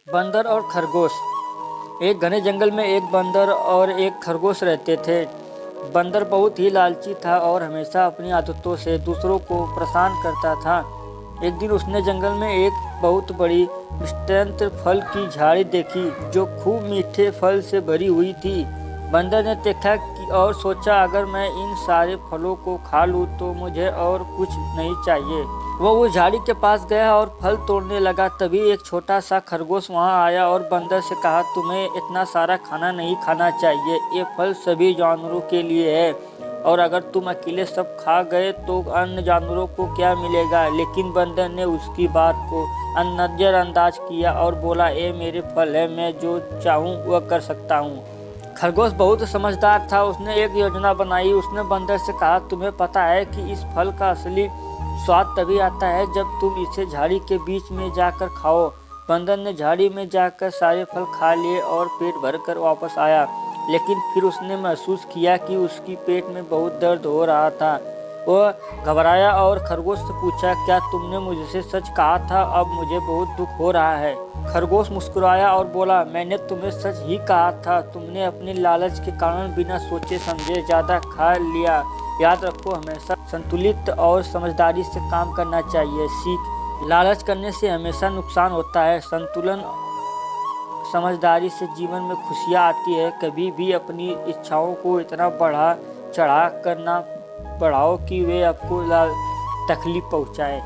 बंदर और खरगोश। एक घने जंगल में एक बंदर और एक खरगोश रहते थे। बंदर बहुत ही लालची था और हमेशा अपनी आदतों से दूसरों को परेशान करता था। एक दिन उसने जंगल में एक बहुत बड़ी विस्तृत फल की झाड़ी देखी जो खूब मीठे फल से भरी हुई थी। बंदर ने देखा कि और सोचा, अगर मैं इन सारे फलों को खा लूं तो मुझे और कुछ नहीं चाहिए। वो उस झाड़ी के पास गया और फल तोड़ने लगा। तभी एक छोटा सा खरगोश वहां आया और बंदर से कहा, तुम्हें इतना सारा खाना नहीं खाना चाहिए, ये फल सभी जानवरों के लिए है और अगर तुम अकेले सब खा गए तो अन्य जानवरों को क्या मिलेगा। लेकिन बंदर ने उसकी बात को नजरअंदाज किया और बोला, ये मेरे फल है, मैं जो चाहूँ वह कर सकता हूँ। खरगोश बहुत समझदार था। उसने एक योजना बनाई। उसने बंदर से कहा, तुम्हें पता है कि इस फल का असली स्वाद तभी आता है जब तुम इसे झाड़ी के बीच में जाकर खाओ। बंदर ने झाड़ी में जाकर सारे फल खा लिए और पेट भरकर वापस आया। लेकिन फिर उसने महसूस किया कि उसकी पेट में बहुत दर्द हो रहा था। वह घबराया और खरगोश से पूछा, क्या तुमने मुझसे सच कहा था? अब मुझे बहुत दुख हो रहा है। खरगोश मुस्कुराया और बोला, मैंने तुम्हें सच ही कहा था, तुमने अपने लालच के कारण बिना सोचे समझे ज़्यादा खा लिया। याद रखो, हमेशा संतुलित और समझदारी से काम करना चाहिए। सीख, लालच करने से हमेशा नुकसान होता है। संतुलन समझदारी से जीवन में खुशियाँ आती है। कभी भी अपनी इच्छाओं को इतना बढ़ा चढ़ा कर ना बढ़ाओ कि वे आपको तकलीफ पहुँचाए।